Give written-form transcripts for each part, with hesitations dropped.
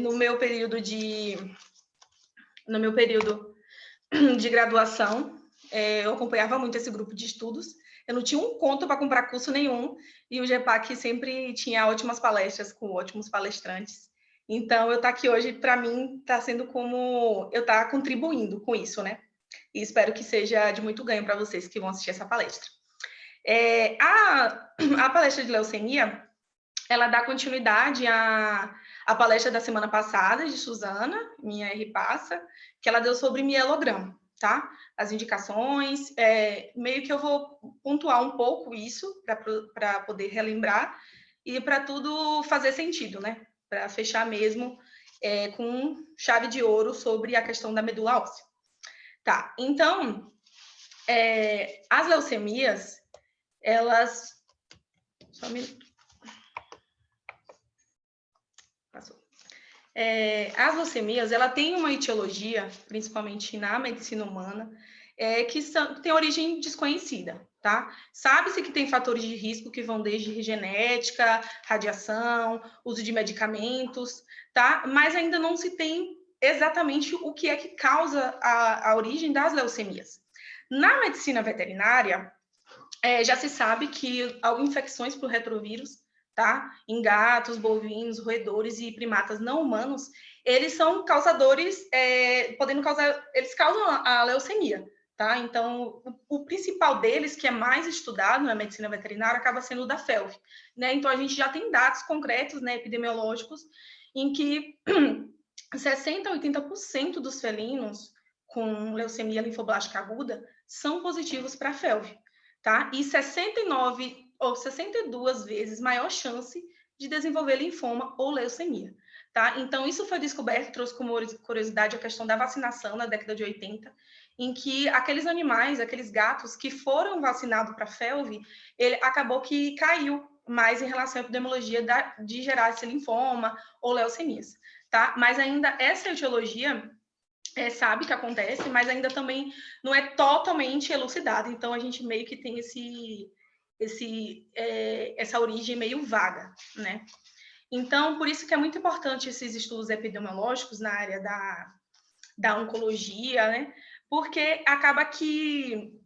No meu período de graduação, eu acompanhava muito esse grupo de estudos. Eu não tinha um conto para comprar curso nenhum, e o GEPAC sempre tinha ótimas palestras com ótimos palestrantes. Então, eu estar aqui hoje, para mim, está sendo como eu estar contribuindo com isso, né? E espero que seja de muito ganho para vocês que vão assistir essa palestra. A palestra de leucemia, ela dá continuidade à palestra da semana passada, de Suzana, minha R-Passa, que ela deu sobre mielograma, tá? As indicações, meio que eu vou pontuar um pouco isso, para poder relembrar, e para tudo fazer sentido, né? Para fechar mesmo com chave de ouro sobre a questão da medula óssea. Tá, então, as leucemias, elas... Só um minuto. Passou. As leucemias, ela tem uma etiologia, principalmente na medicina humana, que tem origem desconhecida, tá? Sabe-se que tem fatores de risco que vão desde genética, radiação, uso de medicamentos, tá? Mas ainda não se tem exatamente o que é que causa a origem das leucemias. Na medicina veterinária, já se sabe que infecções por retrovírus, tá? Em gatos, bovinos, roedores e primatas não humanos, eles são causadores, eles causam a leucemia, tá? Então, o principal deles, que é mais estudado na medicina veterinária, acaba sendo o da FeLV, né? Então, a gente já tem dados concretos, né, epidemiológicos, em que 60% a 80% dos felinos com leucemia linfoblástica aguda são positivos para a FeLV, tá? E 69 ou 62 vezes maior chance de desenvolver linfoma ou leucemia, tá? Então, isso foi descoberto, trouxe como curiosidade a questão da vacinação na década de 80, em que aqueles animais, aqueles gatos que foram vacinados para FeLV, ele acabou que caiu mais em relação à epidemiologia de gerar esse linfoma ou leucemias, tá? Mas ainda essa etiologia sabe que acontece, mas ainda também não é totalmente elucidada. Então, a gente meio que tem essa origem meio vaga, né? Então, por isso que é muito importante esses estudos epidemiológicos na área da oncologia, né? Porque acaba que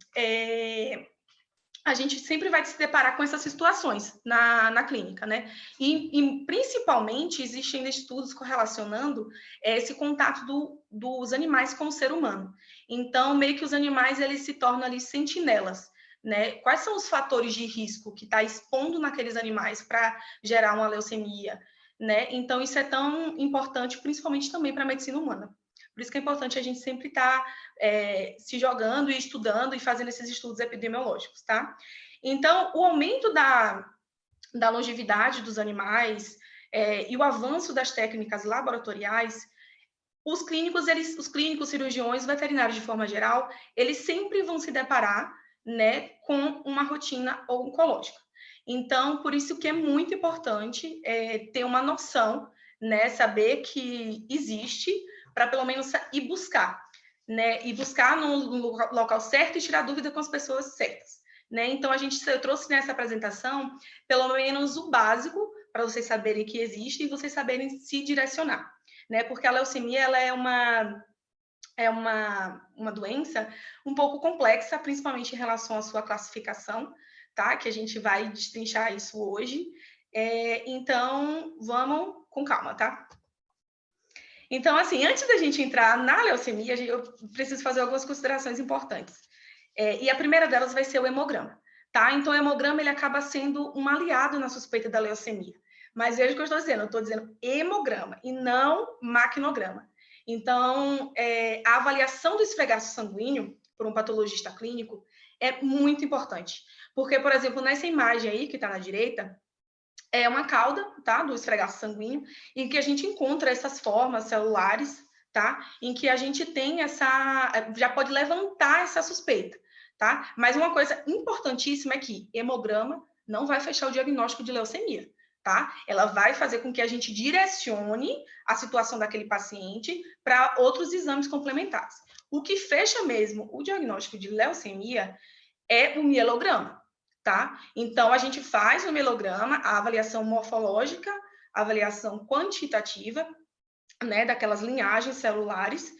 a gente sempre vai se deparar com essas situações na clínica, né? E principalmente existem estudos correlacionando esse contato dos animais com o ser humano. Então, meio que os animais eles se tornam ali sentinelas, né? Quais são os fatores de risco que está expondo naqueles animais para gerar uma leucemia, né? Então, isso é tão importante, principalmente também para a medicina humana. Por isso que é importante a gente sempre estar se jogando e estudando e fazendo esses estudos epidemiológicos, tá? Então, o aumento da longevidade dos animais e o avanço das técnicas laboratoriais, os clínicos, cirurgiões, veterinários de forma geral, eles sempre vão se deparar, né, com uma rotina oncológica. Então, por isso que é muito importante ter uma noção, né, saber que existe, para pelo menos ir buscar, né, e buscar no local certo e tirar dúvida com as pessoas certas, né? Então, eu trouxe nessa apresentação pelo menos o básico para vocês saberem que existe e vocês saberem se direcionar, né? Porque a leucemia ela é uma doença um pouco complexa, principalmente em relação à sua classificação, tá? Que a gente vai destrinchar isso hoje. Então, vamos com calma, tá? Então, assim, antes da gente entrar na leucemia, eu preciso fazer algumas considerações importantes. E a primeira delas vai ser o hemograma, tá? Então, o hemograma, ele acaba sendo um aliado na suspeita da leucemia. Mas veja o que eu estou dizendo hemograma e não maquinograma. Então, a avaliação do esfregaço sanguíneo por um patologista clínico é muito importante. Porque, por exemplo, nessa imagem aí, que está na direita, é uma cauda, tá? Do esfregaço sanguíneo, em que a gente encontra essas formas celulares, tá? Em que a gente tem já pode levantar essa suspeita, tá? Mas uma coisa importantíssima é que hemograma não vai fechar o diagnóstico de leucemia, tá? Ela vai fazer com que a gente direcione a situação daquele paciente para outros exames complementares. O que fecha mesmo o diagnóstico de leucemia é o mielograma, tá? Então, a gente faz o mielograma, a avaliação morfológica, avaliação quantitativa, né, daquelas linhagens celulares,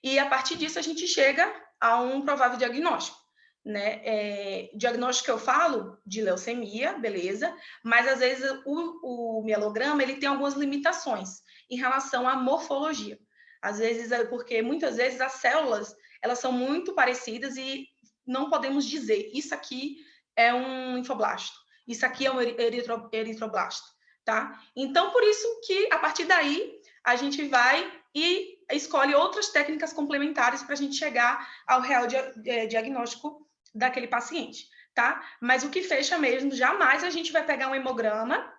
e a partir disso a gente chega a um provável diagnóstico, né? Diagnóstico que eu falo de leucemia, beleza, mas às vezes o mielograma ele tem algumas limitações em relação à morfologia. Às vezes é porque muitas vezes as células elas são muito parecidas e não podemos dizer isso aqui é um linfoblasto, isso aqui é um eritroblasto, tá? Então por isso que a partir daí a gente vai e escolhe outras técnicas complementares para a gente chegar ao real diagnóstico daquele paciente, tá? Mas o que fecha mesmo, jamais a gente vai pegar um hemograma,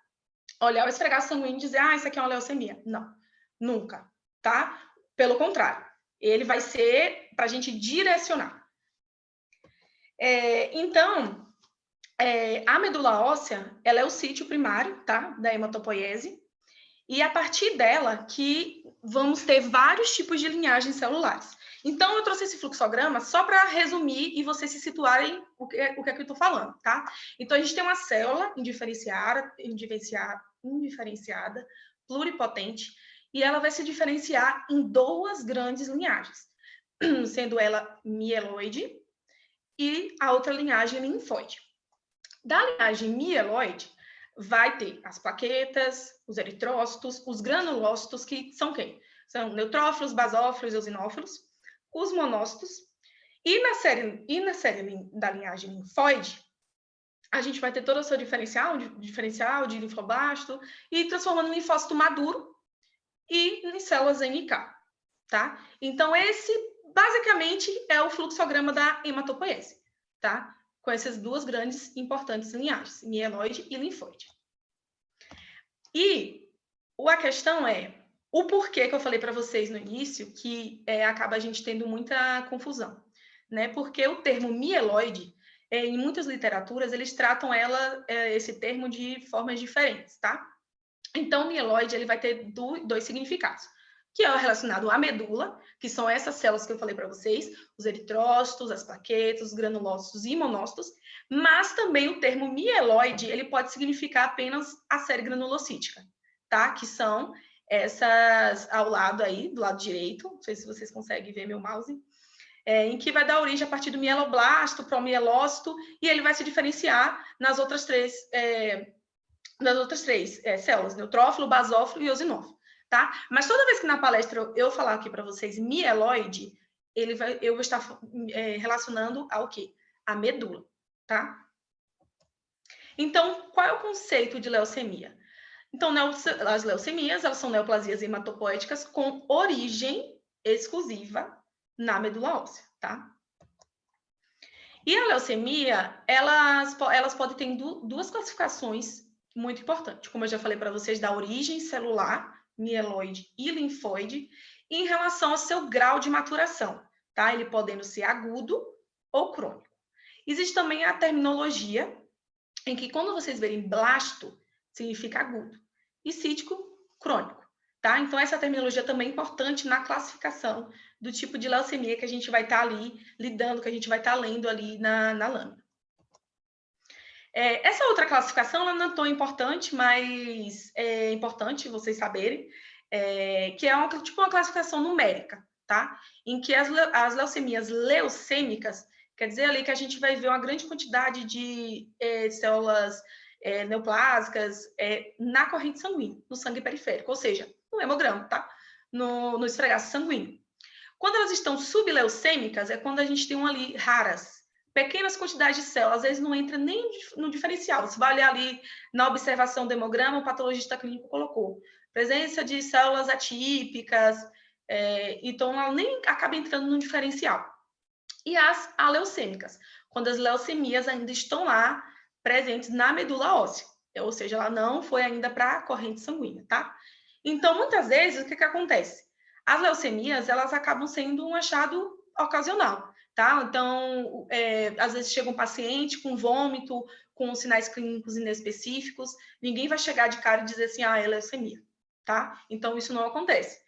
olhar o esfregaço sanguíneo e dizer, ah, isso aqui é uma leucemia. Não, nunca, tá? Pelo contrário, ele vai ser para a gente direcionar. Então, a medula óssea, ela é o sítio primário, tá? Da hematopoiese, e a partir dela que vamos ter vários tipos de linhagens celulares. Então, eu trouxe esse fluxograma só para resumir e vocês se situarem o que é que eu estou falando, tá? Então, a gente tem uma célula indiferenciada, pluripotente, e ela vai se diferenciar em duas grandes linhagens, sendo ela mieloide e a outra linhagem linfóide. Da linhagem mieloide, vai ter as plaquetas, os eritrócitos, os granulócitos, que são quem? São neutrófilos, basófilos, eosinófilos, os monócitos. E na série da linhagem linfóide, a gente vai ter todo o seu diferencial de linfoblasto e transformando em linfócito maduro e em células NK, tá? Então, esse, basicamente, é o fluxograma da hematopoiese, tá? Com essas duas grandes importantes linhagens, mieloide e linfóide. E a questão é, o porquê que eu falei para vocês no início, que acaba a gente tendo muita confusão, né? Porque o termo mieloide, em muitas literaturas, eles tratam esse termo de formas diferentes, tá? Então, o mieloide ele vai ter dois significados, que é relacionado à medula, que são essas células que eu falei para vocês, os eritrócitos, as plaquetas, os granulócitos e monócitos, mas também o termo mieloide, ele pode significar apenas a série granulocítica, tá? Que são essas ao lado aí, do lado direito, não sei se vocês conseguem ver meu mouse, em que vai dar origem a partir do mieloblasto, promielócito, e ele vai se diferenciar nas outras três células, neutrófilo, basófilo e eosinófilo, tá? Mas toda vez que na palestra eu falar aqui para vocês mieloide, eu vou estar relacionando ao quê? A medula, tá? Então, qual é o conceito de leucemia? Então, as leucemias, elas são neoplasias hematopoéticas com origem exclusiva na medula óssea, tá? E a leucemia, elas podem ter duas classificações muito importantes, como eu já falei para vocês, da origem celular, mieloide e linfóide, em relação ao seu grau de maturação, tá? Ele podendo ser agudo ou crônico. Existe também a terminologia, em que quando vocês verem blasto, significa agudo, e cítico, crônico, tá? Então, essa terminologia também é importante na classificação do tipo de leucemia que a gente vai estar ali lidando, que a gente vai estar lendo ali na lâmina. Essa outra classificação ela não é tão importante, mas é importante vocês saberem, que é uma classificação numérica, tá? Em que as leucemias leucêmicas, quer dizer ali que a gente vai ver uma grande quantidade de células neoplásicas na corrente sanguínea, no sangue periférico, ou seja, no hemograma, tá? No esfregaço sanguíneo. Quando elas estão subleucêmicas, é quando a gente tem ali raras, pequenas quantidades de células, às vezes não entra nem no diferencial. Você vai olhar ali na observação do hemograma, o patologista clínico colocou presença de células atípicas, então ela nem acaba entrando no diferencial. E as aleucêmicas, quando as leucemias ainda estão lá presentes na medula óssea, ou seja, ela não foi ainda para a corrente sanguínea, tá? Então, muitas vezes, o que acontece? As leucemias, elas acabam sendo um achado ocasional, tá? Então, às vezes chega um paciente com vômito, com sinais clínicos inespecíficos, ninguém vai chegar de cara e dizer assim, é leucemia, tá? Então, isso não acontece.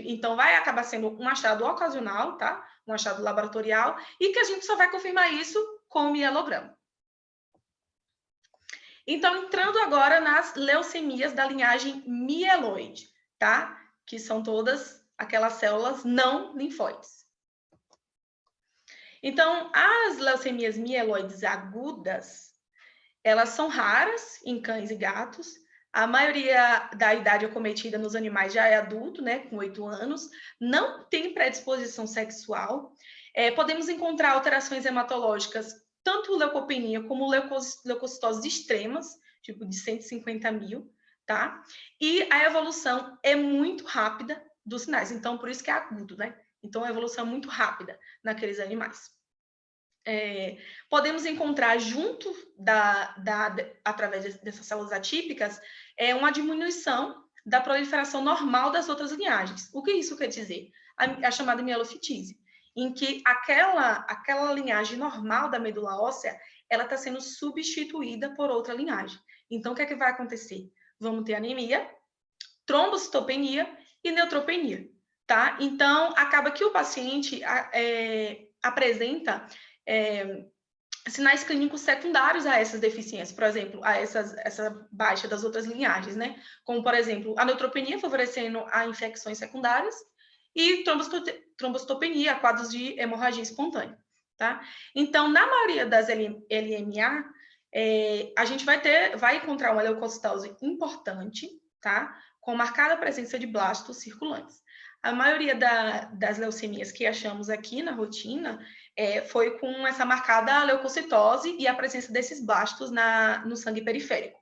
Então, vai acabar sendo um achado ocasional, tá? Um achado laboratorial, e que a gente só vai confirmar isso com o mielograma. Então, entrando agora nas leucemias da linhagem mieloide, tá? Que são todas aquelas células não linfóides. Então, as leucemias mieloides agudas, elas são raras em cães e gatos. A maioria da idade acometida nos animais já é adulto, né, com 8 anos. Não tem predisposição sexual. Podemos encontrar alterações hematológicas, tanto leucopenia como leucocitoses extremas, tipo de 150 mil, tá? E a evolução é muito rápida dos sinais. Então, por isso que é agudo, né? Então, a evolução é muito rápida naqueles animais. Podemos encontrar junto através dessas células atípicas, uma diminuição da proliferação normal das outras linhagens. O que isso quer dizer? A chamada mielofitise, em que aquela linhagem normal da medula óssea, ela está sendo substituída por outra linhagem. Então, o que é que vai acontecer? Vamos ter anemia, trombocitopenia e neutropenia, tá? Então, acaba que o paciente apresenta sinais clínicos secundários a essas deficiências, por exemplo, a essa baixa das outras linhagens, né? Como, por exemplo, a neutropenia favorecendo a infecções secundárias e trombocitopenia, quadros de hemorragia espontânea, tá? Então, na maioria das LMA, a gente vai encontrar uma leucocitose importante, tá? Com marcada presença de blastos circulantes. A maioria das leucemias que achamos aqui na rotina foi com essa marcada leucocitose e a presença desses blastos no sangue periférico.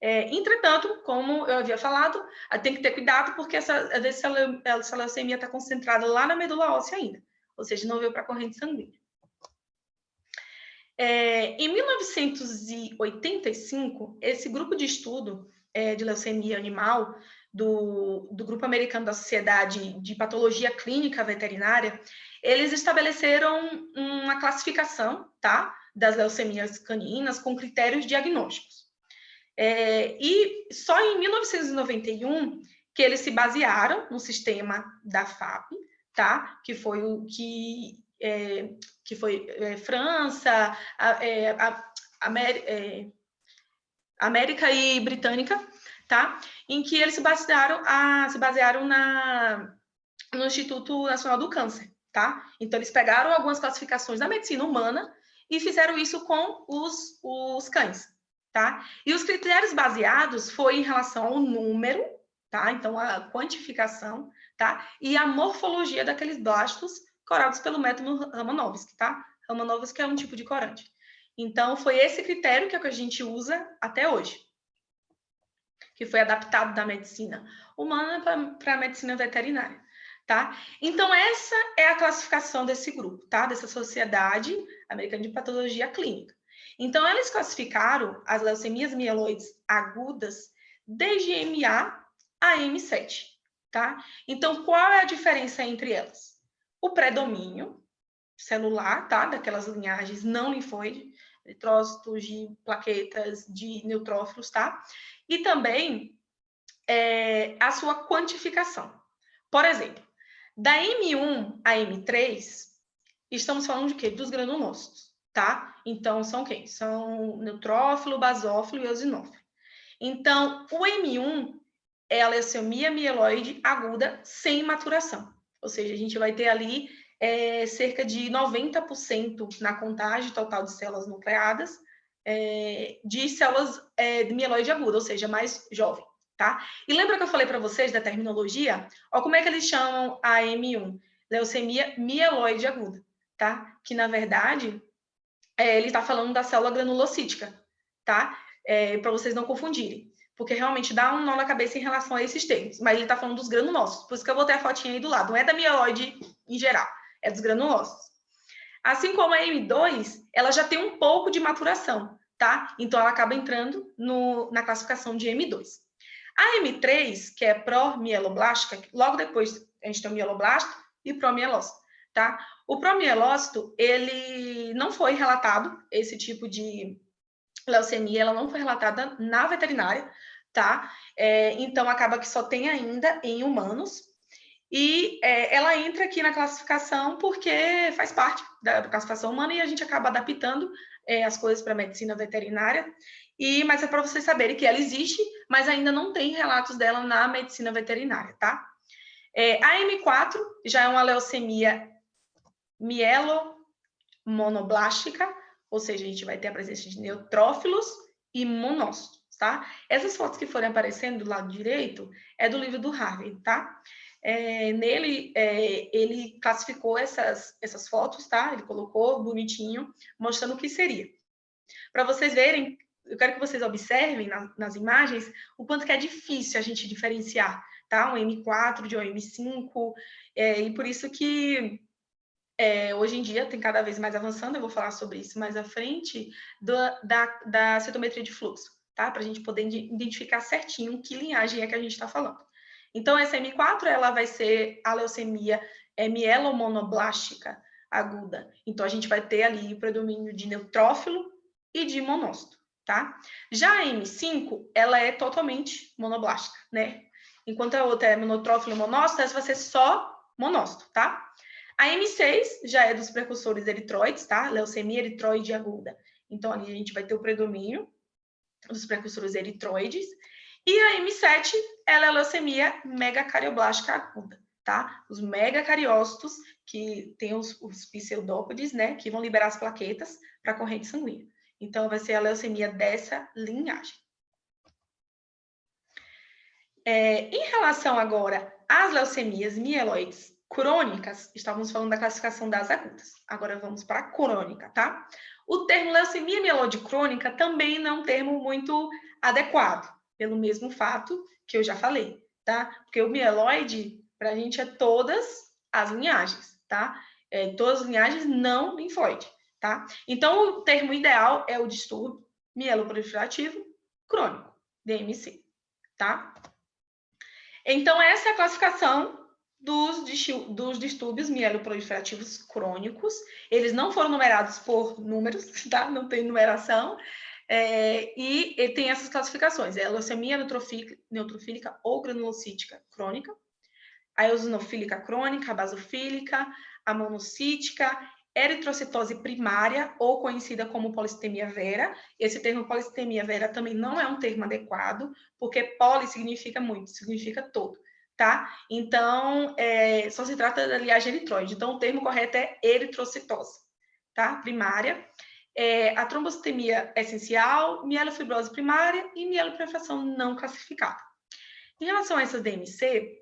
Entretanto, como eu havia falado, tem que ter cuidado, porque às vezes essa leucemia está concentrada lá na medula óssea ainda, ou seja, não veio para a corrente sanguínea. Em 1985, esse grupo de estudo de leucemia animal do Grupo Americano da Sociedade de Patologia Clínica Veterinária, eles estabeleceram uma classificação, tá, das leucemias caninas com critérios diagnósticos. E só em 1991 que eles se basearam no sistema da FAP, tá, que foi o que foi França, América e Britânica, tá? Em que eles se basearam no Instituto Nacional do Câncer, tá? Então, eles pegaram algumas classificações da medicina humana e fizeram isso com os cães, tá? E os critérios baseados foi em relação ao número, tá? Então, a quantificação, tá? E a morfologia daqueles blastos corados pelo método Romanovsky, tá? Romanovsky é um tipo de corante. Então, foi esse critério que a gente usa até hoje, que foi adaptado da medicina humana para a medicina veterinária, tá? Então, essa é a classificação desse grupo, tá? Dessa Sociedade Americana de Patologia Clínica. Então, eles classificaram as leucemias mieloides agudas desde MA a M7, tá? Então, qual é a diferença entre elas? O predomínio celular, tá? Daquelas linhagens não linfóides, eritrócitos, de plaquetas, de neutrófilos, tá? E também a sua quantificação. Por exemplo, da M1 a M3, estamos falando de quê? Dos granulócitos, tá? Então, são quem? São neutrófilo, basófilo e eosinófilo. Então, o M1 é a leucemia mieloide aguda sem maturação. Ou seja, a gente vai ter ali cerca de 90% na contagem total de células nucleadas de células de mieloide aguda, ou seja, mais jovem, tá? E lembra que eu falei para vocês da terminologia? Olha como é que eles chamam a M1? Leucemia mieloide aguda, tá? Que, na verdade, ele está falando da célula granulocítica, tá? Para vocês não confundirem. Porque realmente dá um nó na cabeça em relação a esses termos. Mas ele está falando dos granulócitos. Por isso que eu botei a fotinha aí do lado. Não é da mieloide em geral, é dos granulócitos. Assim como a M2, ela já tem um pouco de maturação, tá? Então, ela acaba entrando na classificação de M2. A M3, que é pró-mieloblástica, logo depois a gente tem o mieloblasto e o promielócito, tá? O promielócito, ele não foi relatado, esse tipo de leucemia, ela não foi relatada na veterinária, tá? Então, acaba que só tem ainda em humanos. E ela entra aqui na classificação porque faz parte da classificação humana e a gente acaba adaptando as coisas para a medicina veterinária. Mas é para vocês saberem que ela existe, mas ainda não tem relatos dela na medicina veterinária, tá? A M4 já é uma leucemia mielomonoblástica, ou seja, a gente vai ter a presença de neutrófilos e monócitos, tá? Essas fotos que forem aparecendo do lado direito é do livro do Harvey, tá? Nele, ele classificou essas fotos, tá? Ele colocou bonitinho, mostrando o que seria. Para vocês verem, eu quero que vocês observem nas imagens o quanto que é difícil a gente diferenciar, tá? Um M4 de um M5, e por isso que hoje em dia tem cada vez mais avançando, eu vou falar sobre isso mais à frente, da citometria de fluxo, tá? Para a gente poder identificar certinho que linhagem é que a gente está falando. Então, essa M4, ela vai ser a leucemia mielomonoblástica aguda. Então, a gente vai ter ali o predomínio de neutrófilo e de monócito, tá? Já a M5, ela é totalmente monoblástica, né? Enquanto a outra é monotrófilo e monócito, essa vai ser só monócito, tá? A M6 já é dos precursores eritroides, tá? Leucemia eritroide aguda. Então, ali a gente vai ter o predomínio dos precursores eritroides. E a M7, ela é a leucemia megacarioblática aguda, tá? Os megacariócitos, que tem os pseudópodes, né? Que vão liberar as plaquetas para a corrente sanguínea. Então, vai ser a leucemia dessa linhagem. Em relação agora às leucemias mieloides crônicas, estávamos falando da classificação das agudas. Agora vamos para a crônica, tá? O termo leucemia mieloide crônica também não é um termo muito adequado, pelo mesmo fato que eu já falei, tá? Porque o mieloide, para a gente, é todas as linhagens, tá? Todas as linhagens não linfóide, tá? Então, o termo ideal é o distúrbio mieloproliferativo crônico, DMC, tá? Então, essa é a classificação dos distúrbios mieloproliferativos crônicos. Eles não foram numerados por números, tá? Não tem numeração. E tem essas classificações. A leucemia neutrofílica ou granulocítica crônica, a eosinofílica crônica, a basofílica, a monocítica, eritrocitose primária, ou conhecida como polissemia vera. Esse termo polissemia vera também não é um termo adequado, porque poli significa muito, significa todo, tá? Então, só se trata da linhagem eritroide. Então, o termo correto é eritrocitose, tá? Primária. A trombocitemia essencial, mielofibrose primária e mieloproliferação não classificada. Em relação a essas DMC,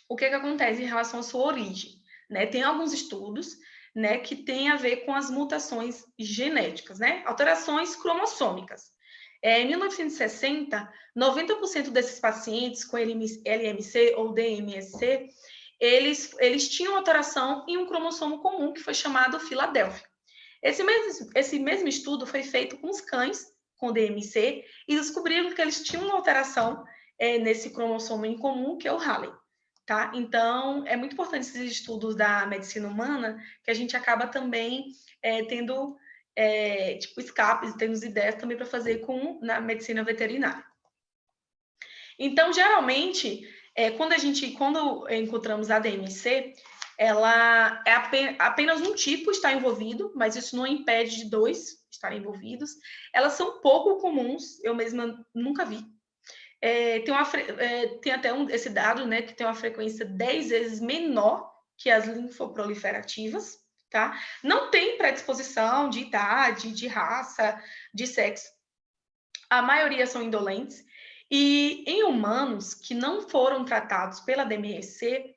o que acontece em relação à sua origem, né? Tem alguns estudos, né, que tem a ver com as mutações genéticas, né? Alterações cromossômicas. Em 1960, 90% desses pacientes com LMC ou DMSC, eles tinham alteração em um cromossomo comum que foi chamado Filadélfia. Esse mesmo estudo foi feito com os cães com DMC e descobriram que eles tinham uma alteração nesse cromossomo em comum, que é o Halley. Tá? Então, é muito importante esses estudos da medicina humana, que a gente acaba também tendo escapes, tendo ideias também para fazer na medicina veterinária. Então, geralmente, quando encontramos a DMC, ela é apenas um tipo está envolvido, mas isso não impede de dois estarem envolvidos. Elas são pouco comuns, eu mesma nunca vi. Tem até esse dado, né, que tem uma frequência 10 vezes menor que as linfoproliferativas, tá? Não tem predisposição de idade, de raça, de sexo. A maioria são indolentes. E em humanos que não foram tratados pela DMC,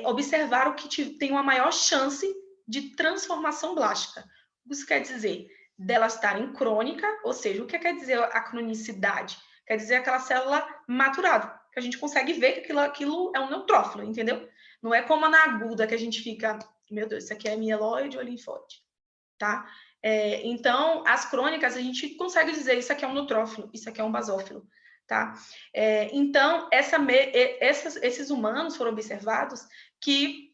observaram que tem uma maior chance de transformação blástica. Isso quer dizer delas estarem crônica, ou seja, o que quer dizer a cronicidade? Quer dizer aquela célula maturada, que a gente consegue ver que aquilo é um neutrófilo, entendeu? Não é como na aguda que a gente fica, meu Deus, isso aqui é mieloide ou linfóide, tá? Então, as crônicas, a gente consegue dizer isso aqui é um neutrófilo, isso aqui é um basófilo, tá? Então, esses humanos foram observados que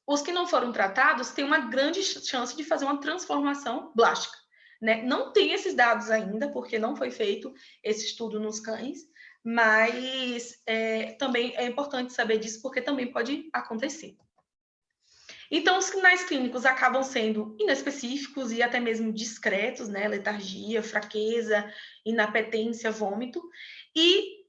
os que não foram tratados têm uma grande chance de fazer uma transformação blástica, né? Não tem esses dados ainda, porque não foi feito esse estudo nos cães, mas também é importante saber disso, porque também pode acontecer. Então, os sinais clínicos acabam sendo inespecíficos e até mesmo discretos, né? Letargia, fraqueza, inapetência, vômito. E,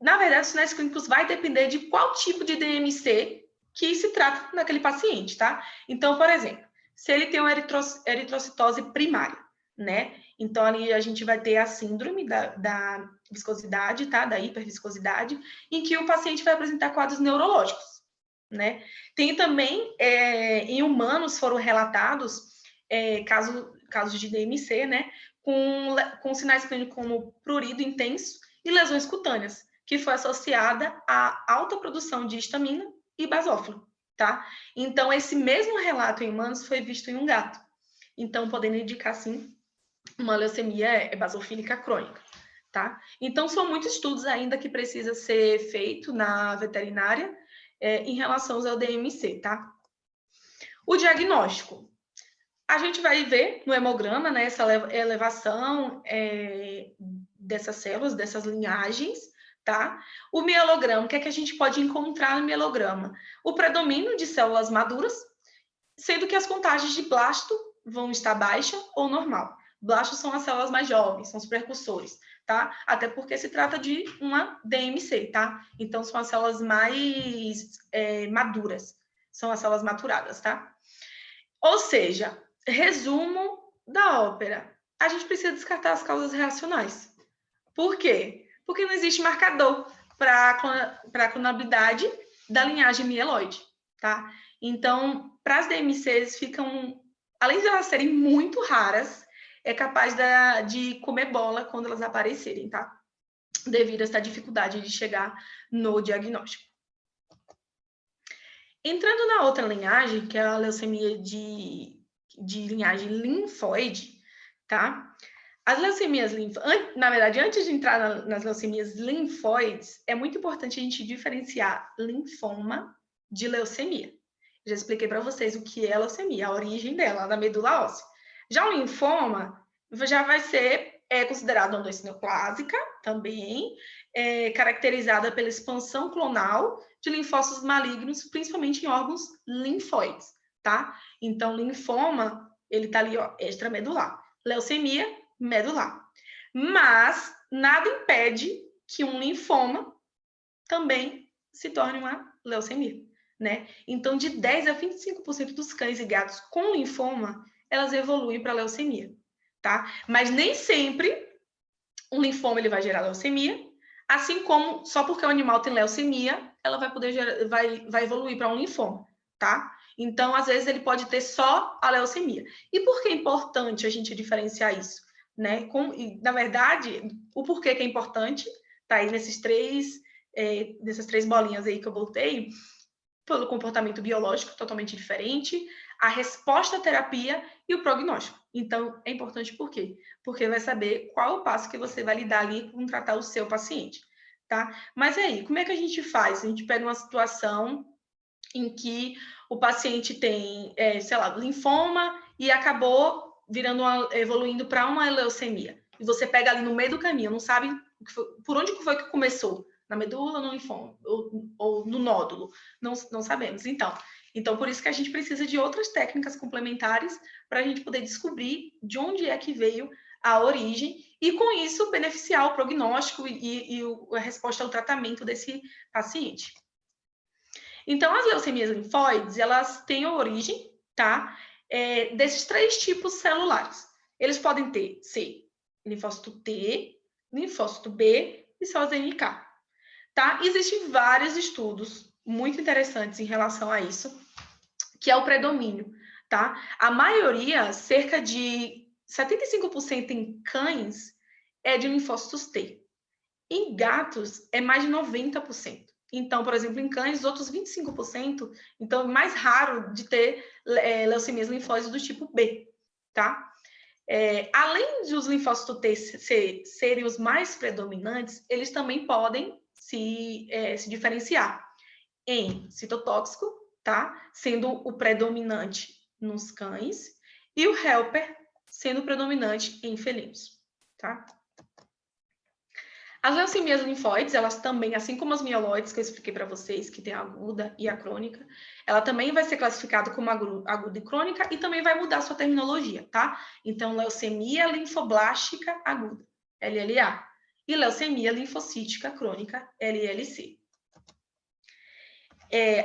na verdade, os sinais clínicos vai depender de qual tipo de DMC que se trata naquele paciente, tá? Então, por exemplo, se ele tem uma eritrocitose primária, né? Então, ali a gente vai ter a síndrome da viscosidade, tá? Da hiperviscosidade, em que o paciente vai apresentar quadros neurológicos, né? Tem também, em humanos foram relatados casos de DMC, né? Com sinais clínicos como prurido intenso e lesões cutâneas, que foi associada à alta produção de histamina e basófilo, tá? Então, esse mesmo relato em humanos foi visto em um gato. Então, podendo indicar, sim, uma leucemia basofílica crônica, tá? Então, são muitos estudos ainda que precisa ser feito na veterinária em relação ao DMC, tá? O diagnóstico. A gente vai ver no hemograma, né, essa elevação dessas células, dessas linhagens, tá? O mielograma, o que é que a gente pode encontrar no mielograma? O predomínio de células maduras, sendo que as contagens de blasto vão estar baixa ou normal. Blastos são as células mais jovens, são os precursores, tá? Até porque se trata de uma DMC, tá? Então, são as células mais maduras, são as células maturadas, tá? Ou seja, resumo da ópera. A gente precisa descartar as causas reacionais. Por quê? Porque não existe marcador para a clonabilidade da linhagem mieloide, tá? Então, para as DMCs ficam, além de elas serem muito raras, é capaz de comer bola quando elas aparecerem, tá? Devido a essa dificuldade de chegar no diagnóstico. Entrando na outra linhagem, que é a leucemia de linhagem linfóide, tá? As leucemias linfóides, na verdade, antes de entrar nas leucemias linfóides, é muito importante a gente diferenciar linfoma de leucemia. Já expliquei para vocês o que é leucemia, a origem dela, na medula óssea. Já o linfoma já vai ser considerado uma doença neoplásica também, caracterizada pela expansão clonal de linfócitos malignos, principalmente em órgãos linfóides, tá? Então, linfoma, ele tá ali, ó, extramedular. Leucemia, medular. Mas nada impede que um linfoma também se torne uma leucemia, né? Então, de 10 a 25% dos cães e gatos com linfoma, elas evoluem para leucemia, tá? Mas nem sempre um linfoma ele vai gerar leucemia, assim como só porque o animal tem leucemia, ela vai poder vai evoluir para um linfoma, tá? Então, às vezes ele pode ter só a leucemia. E por que é importante a gente diferenciar isso, né? Na verdade, o porquê que é importante tá aí nessas três bolinhas aí que eu botei, pelo comportamento biológico totalmente diferente, a resposta à terapia e o prognóstico. Então, é importante por quê? Porque vai saber qual o passo que você vai lidar ali com tratar o seu paciente, tá? Mas aí, como é que a gente faz? A gente pega uma situação em que o paciente tem, sei lá, linfoma e acabou evoluindo para uma leucemia. E você pega ali no meio do caminho, não sabe por onde foi que começou, na medula, no linfoma ou no nódulo, não sabemos. Então, por isso que a gente precisa de outras técnicas complementares para a gente poder descobrir de onde é que veio a origem e, com isso, beneficiar o prognóstico e a resposta ao tratamento desse paciente. Então, as leucemias linfóides, elas têm a origem, tá? Desses três tipos celulares. Eles podem ser linfócito T, linfócito B e células NK, tá? Existem vários estudos muito interessantes em relação a isso, que é o predomínio, tá? A maioria, cerca de 75% em cães, é de linfócitos T. Em gatos, é mais de 90%. Então, por exemplo, em cães, os outros 25%, então é mais raro de ter leucemias linfóides do tipo B, tá? Além de os linfócitos T serem os mais predominantes, eles também podem se diferenciar em citotóxico, tá? Sendo o predominante nos cães, e o helper sendo predominante em felinos, tá? As leucemias linfóides, elas também, assim como as mieloides, que eu expliquei para vocês, que tem a aguda e a crônica, ela também vai ser classificada como aguda e crônica e também vai mudar a sua terminologia, tá? Então, leucemia linfoblástica aguda, LLA, e leucemia linfocítica crônica, LLC.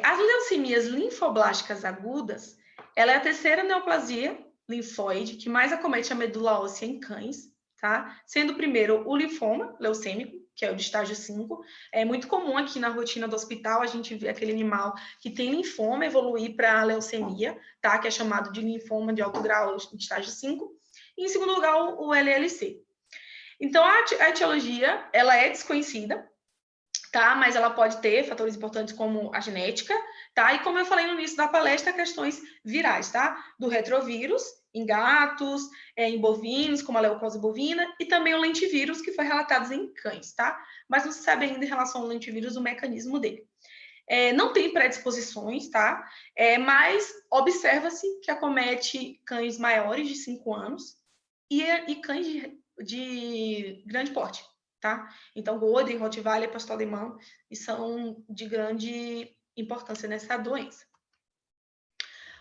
As leucemias linfoblásticas agudas, ela é a terceira neoplasia linfóide que mais acomete a medula óssea em cães, tá? Sendo o primeiro o linfoma leucêmico, que é o de estágio 5. É muito comum aqui na rotina do hospital a gente ver aquele animal que tem linfoma evoluir para leucemia, tá? Que é chamado de linfoma de alto grau de estágio 5. E em segundo lugar, o LLC. Então, a etiologia, ela é desconhecida, tá? Mas ela pode ter fatores importantes como a genética, tá? E como eu falei no início da palestra, questões virais, tá? Do retrovírus em gatos, em bovinos, como a leucose bovina, e também o lentivírus, que foi relatado em cães, tá? Mas não se sabe ainda em relação ao lentivírus o mecanismo dele. Não tem predisposições, tá? Mas observa-se que acomete cães maiores de 5 anos e cães de grande porte, tá? Então, Golden, Rottweiler, Pastor Alemão são de grande importância nessa doença.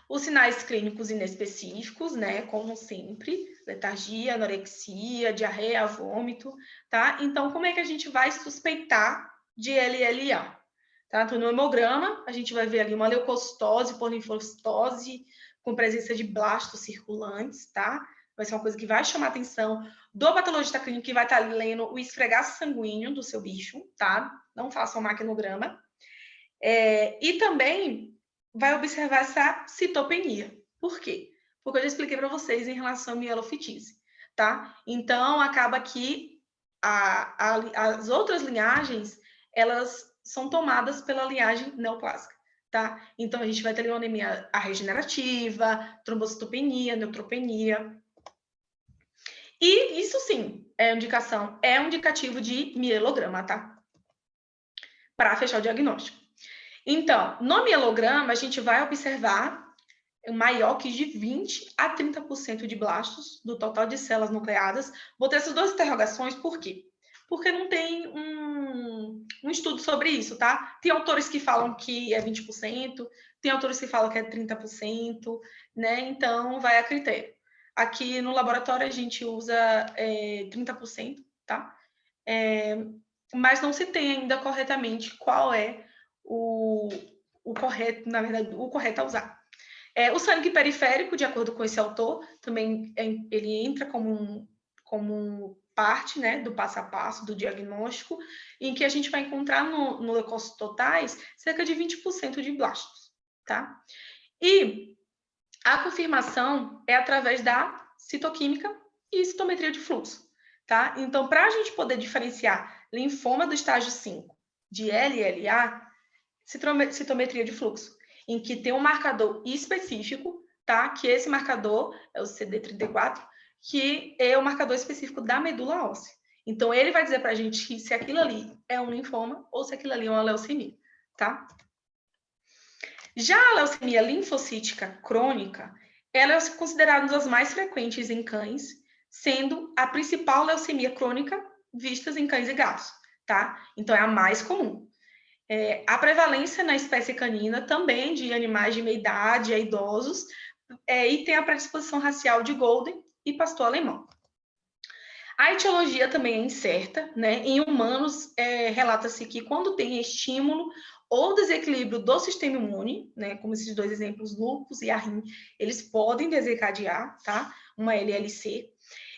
Os sinais clínicos inespecíficos, né? Como sempre, letargia, anorexia, diarreia, vômito, tá? Então, como é que a gente vai suspeitar de LLA? Tá? Então, no hemograma, a gente vai ver ali uma leucocitose por linfocitose, com presença de blastos circulantes, tá? Vai ser uma coisa que vai chamar a atenção do patologista clínico que vai estar lendo o esfregaço sanguíneo do seu bicho, tá? Não façam maquinograma. E também vai observar essa citopenia. Por quê? Porque eu já expliquei para vocês em relação à mielofitise, tá? Então, acaba que as outras linhagens, elas são tomadas pela linhagem neoplásica, tá? Então, a gente vai ter ali uma anemia regenerativa, trombocitopenia, neutropenia. E isso sim é um indicativo de mielograma, tá? Para fechar o diagnóstico. Então, no mielograma, a gente vai observar maior que de 20% a 30% de blastos do total de células nucleadas. Vou ter essas duas interrogações, por quê? Porque não tem um estudo sobre isso, tá? Tem autores que falam que é 20%, tem autores que falam que é 30%, né? Então, vai a critério. Aqui no laboratório a gente usa 30%, tá? Mas não se tem ainda corretamente qual é o correto, na verdade, o correto a usar. O sangue periférico, de acordo com esse autor, também ele entra como parte, né, do passo a passo do diagnóstico, em que a gente vai encontrar no leucócitos totais cerca de 20% de blastos, tá? E a confirmação é através da citoquímica e citometria de fluxo, tá? Então, para a gente poder diferenciar linfoma do estágio 5 de LLA, citometria de fluxo, em que tem um marcador específico, tá? Que esse marcador é o CD34, que é o marcador específico da medula óssea. Então, ele vai dizer para a gente se aquilo ali é um linfoma ou se aquilo ali é uma leucemia, tá? Já a leucemia linfocítica crônica, ela é considerada uma das mais frequentes em cães, sendo a principal leucemia crônica vistas em cães e gatos, tá? Então, é a mais comum. A prevalência na espécie canina também de animais de meia idade a idosos, e tem a predisposição racial de Golden e pastor alemão. A etiologia também é incerta, né? Em humanos, relata-se que quando tem estímulo ou desequilíbrio do sistema imune, né? Como esses dois exemplos, lúpus e arrim, eles podem desencadear, tá? Uma LLC.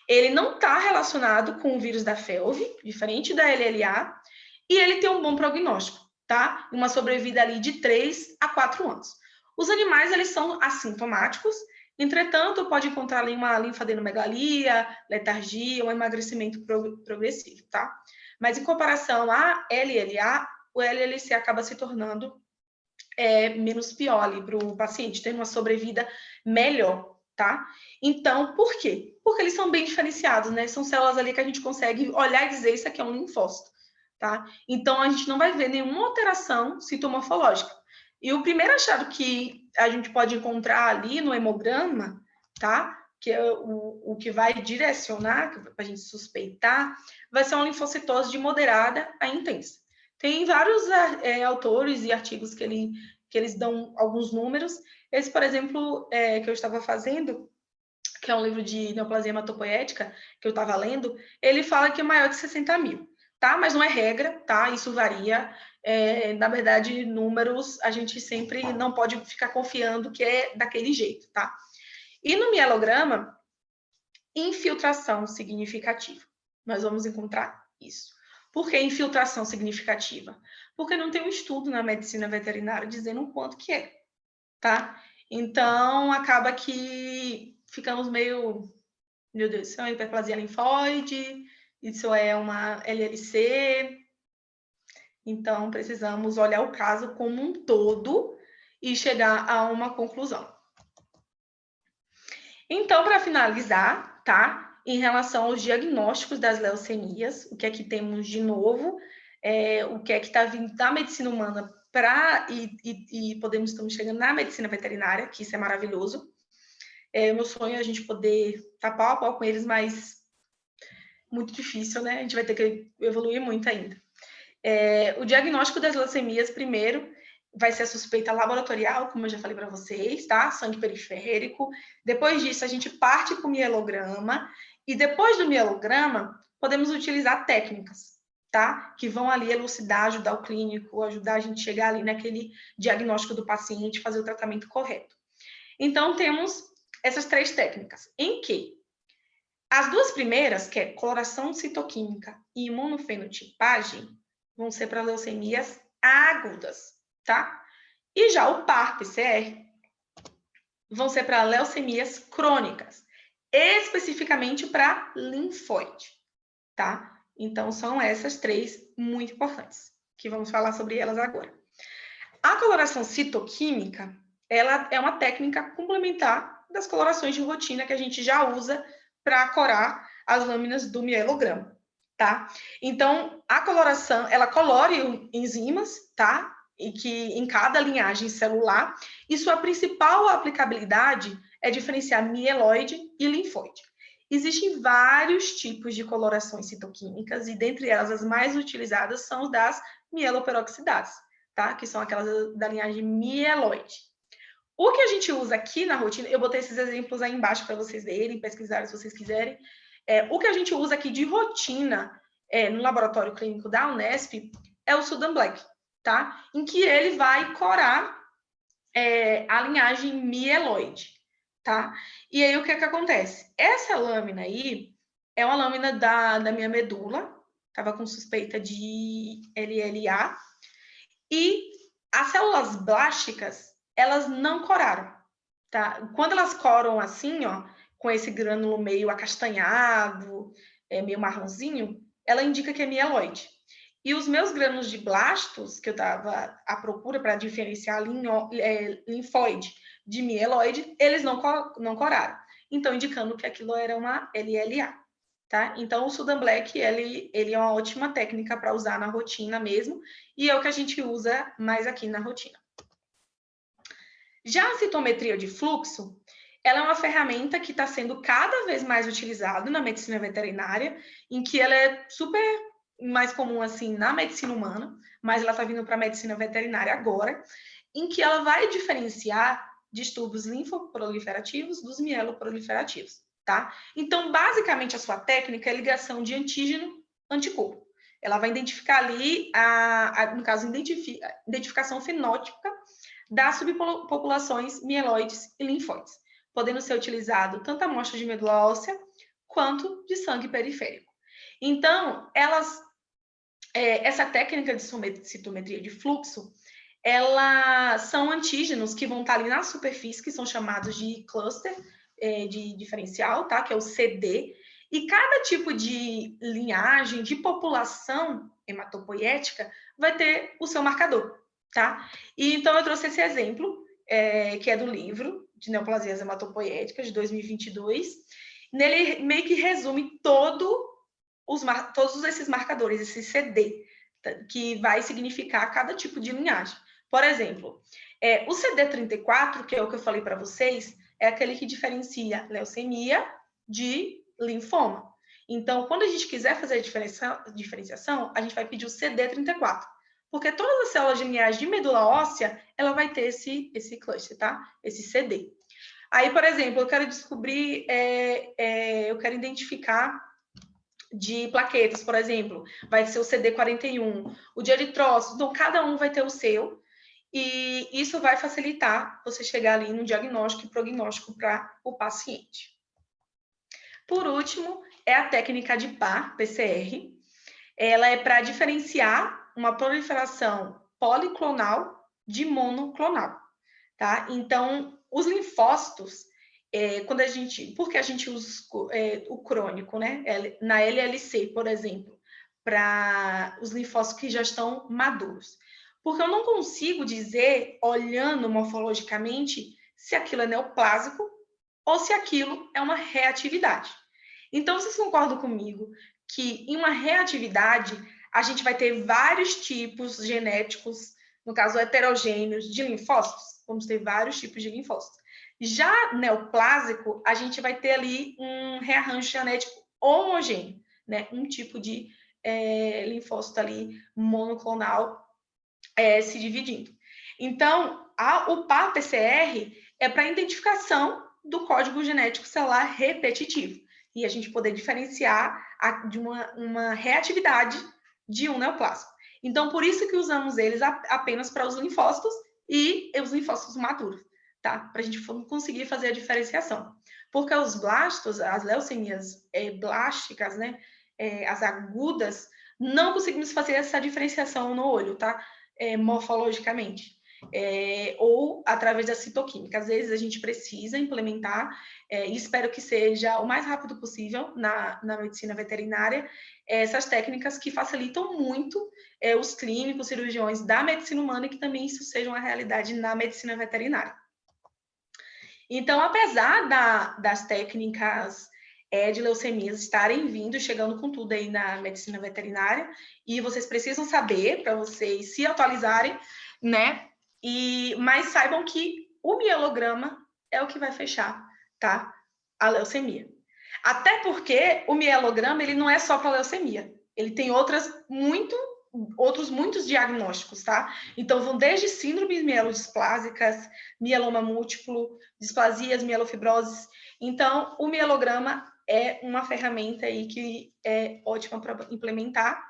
Ele não está relacionado com o vírus da FeLV, diferente da LLA, e ele tem um bom prognóstico, tá? Uma sobrevida ali de 3 a 4 anos. Os animais, eles são assintomáticos, entretanto, pode encontrar ali uma linfadenomegalia, letargia, um emagrecimento progressivo, tá? Mas em comparação à LLA, o LLC acaba se tornando menos pior ali para o paciente, tendo uma sobrevida melhor, tá? Então, por quê? Porque eles são bem diferenciados, né? São células ali que a gente consegue olhar e dizer isso aqui é um linfócito, tá? Então, a gente não vai ver nenhuma alteração citomorfológica. E o primeiro achado que a gente pode encontrar ali no hemograma, tá? que é o que vai direcionar, para a gente suspeitar, vai ser uma linfocitose de moderada a intensa. Tem vários autores e artigos que eles dão alguns números. Esse, por exemplo, que eu estava fazendo, que é um livro de neoplasia hematopoética, que eu estava lendo, ele fala que é maior de 60 mil, tá? Mas não é regra, tá? Isso varia. Na verdade, números, a gente sempre não pode ficar confiando que é daquele jeito, tá? E no mielograma, infiltração significativa. Nós vamos encontrar isso. Por que infiltração significativa? Porque não tem um estudo na medicina veterinária dizendo o quanto que é, tá? Então, acaba que ficamos meio... Meu Deus, isso é uma hiperplasia linfóide, isso é uma LLC. Então, precisamos olhar o caso como um todo e chegar a uma conclusão. Então, para finalizar, tá? Em relação aos diagnósticos das leucemias, o que é que temos de novo, o que é que está vindo da medicina humana e estamos chegando na medicina veterinária, que isso é maravilhoso. Meu sonho é a gente poder estar pau a pau com eles, mas muito difícil, né? A gente vai ter que evoluir muito ainda. O diagnóstico das leucemias, primeiro, vai ser a suspeita laboratorial, como eu já falei para vocês, tá? Sangue periférico. Depois disso, a gente parte para o mielograma. E depois do mielograma, podemos utilizar técnicas, tá? Que vão ali elucidar, ajudar o clínico, ajudar a gente a chegar ali naquele diagnóstico do paciente, fazer o tratamento correto. Então, temos essas 3 técnicas, em que as 2 primeiras, que é coloração citoquímica e imunofenotipagem, vão ser para leucemias agudas, tá? E já o PAR-PCR vão ser para leucemias crônicas, especificamente para linfóide, tá? Então, são essas 3 muito importantes, que vamos falar sobre elas agora. A coloração citoquímica, ela é uma técnica complementar das colorações de rotina que a gente já usa para corar as lâminas do mielograma, tá? Então, a coloração, ela colore enzimas, tá? E que em cada linhagem celular, e sua principal aplicabilidade é diferenciar mieloide e linfóide. Existem vários tipos de colorações citoquímicas, e dentre elas as mais utilizadas são das mieloperoxidases, tá? Que são aquelas da linhagem mieloide. O que a gente usa aqui na rotina, eu botei esses exemplos aí embaixo para vocês verem, pesquisarem se vocês quiserem. O que a gente usa aqui de rotina no laboratório clínico da Unesp é o Sudan Black, tá? Em que ele vai corar a linhagem mieloide, tá? E aí o que acontece? Essa lâmina aí é uma lâmina da minha medula, estava com suspeita de LLA, e as células blásticas, elas não coraram, tá? Quando elas coram assim, ó, com esse grânulo meio acastanhado, meio marronzinho, ela indica que é mieloide. E os meus grânulos de blastos, que eu estava à procura para diferenciar linfóide de mieloide, eles não coraram. Então, indicando que aquilo era uma LLA. Tá? Então, o Sudan Black, ele é uma ótima técnica para usar na rotina mesmo, e é o que a gente usa mais aqui na rotina. Já a citometria de fluxo, ela é uma ferramenta que está sendo cada vez mais utilizada na medicina veterinária, em que ela é super mais comum assim na medicina humana, mas ela está vindo para a medicina veterinária agora, em que ela vai diferenciar distúrbios linfoproliferativos dos mieloproliferativos. Tá? Então, basicamente, a sua técnica é ligação de antígeno-anticorpo. Ela vai identificar ali, no caso, identificação fenótipica das subpopulações mieloides e linfóides, podendo ser utilizado tanto a amostra de medula óssea quanto de sangue periférico. Então, essa técnica de citometria de fluxo, elas são antígenos que vão estar ali na superfície, que são chamados de cluster, de diferencial, tá? Que é o CD, e cada tipo de linhagem, de população hematopoética, vai ter o seu marcador, tá? E então eu trouxe esse exemplo, que é do livro de Neoplasias Hematopoéticas, de 2022. Nele meio que resume todos esses marcadores, esse CD, que vai significar cada tipo de linhagem. Por exemplo, o CD34, que é o que eu falei para vocês, é aquele que diferencia leucemia de linfoma. Então, quando a gente quiser fazer a diferenciação, a gente vai pedir o CD34, porque todas as células lineares de medula óssea, ela vai ter esse cluster, tá? Esse CD. Aí, por exemplo, eu quero descobrir, eu quero identificar de plaquetas, por exemplo, vai ser o CD41, o de eritrócitos, então cada um vai ter o seu, e isso vai facilitar você chegar ali no diagnóstico e prognóstico para o paciente. Por último, é a técnica de par, PCR. Ela é para diferenciar uma proliferação policlonal de monoclonal, tá? Então, os linfócitos, porque a gente usa o crônico, né? Na LLC, por exemplo, para os linfócitos que já estão maduros. Porque eu não consigo dizer, olhando morfologicamente, se aquilo é neoplásico ou se aquilo é uma reatividade. Então, vocês concordam comigo que em uma reatividade a gente vai ter vários tipos genéticos, no caso heterogêneos, de linfócitos? Vamos ter vários tipos de linfócitos. Já neoplásico, a gente vai ter ali um rearranjo genético homogêneo, né? Um tipo de linfócito ali monoclonal se dividindo. Então, o par-PCR é para identificação do código genético celular repetitivo e a gente poder diferenciar de uma reatividade de um neoplasma. Então, por isso que usamos eles apenas para os linfócitos e os linfócitos maduros, tá? Para a gente conseguir fazer a diferenciação. Porque os blastos, as leucemias blásticas, né? As agudas, não conseguimos fazer essa diferenciação no olho, tá? Morfologicamente. Ou através da citoquímica. Às vezes a gente precisa implementar, e espero que seja o mais rápido possível na medicina veterinária, essas técnicas que facilitam muito os clínicos, cirurgiões da medicina humana e que também isso seja uma realidade na medicina veterinária. Então, apesar das técnicas de leucemias estarem vindo, chegando com tudo aí na medicina veterinária, e vocês precisam saber para vocês se atualizarem, né? Mas saibam que o mielograma é o que vai fechar, tá? A leucemia. Até porque o mielograma, ele não é só para leucemia. Ele tem outros muitos diagnósticos, tá? Então, vão desde síndromes mielodisplásicas, mieloma múltiplo, displasias, mielofibroses. Então, o mielograma é uma ferramenta aí que é ótima para implementar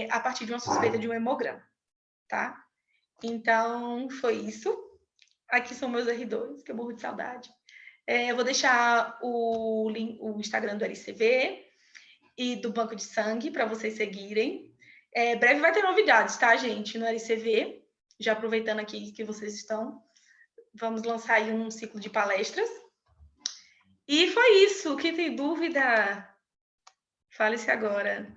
a partir de uma suspeita de um hemograma, tá? Então, foi isso. Aqui são meus R2, que eu morro de saudade. Eu vou deixar o Instagram do LCV e do Banco de Sangue para vocês seguirem. Breve vai ter novidades, tá, gente, no LCV. Já aproveitando aqui que vocês estão, vamos lançar aí um ciclo de palestras. E foi isso. Quem tem dúvida, fale-se agora.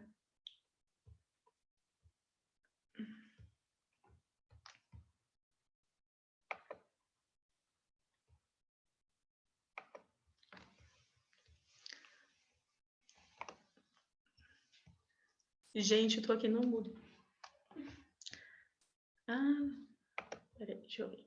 Gente, eu tô aqui no mudo. Peraí, deixa eu ver.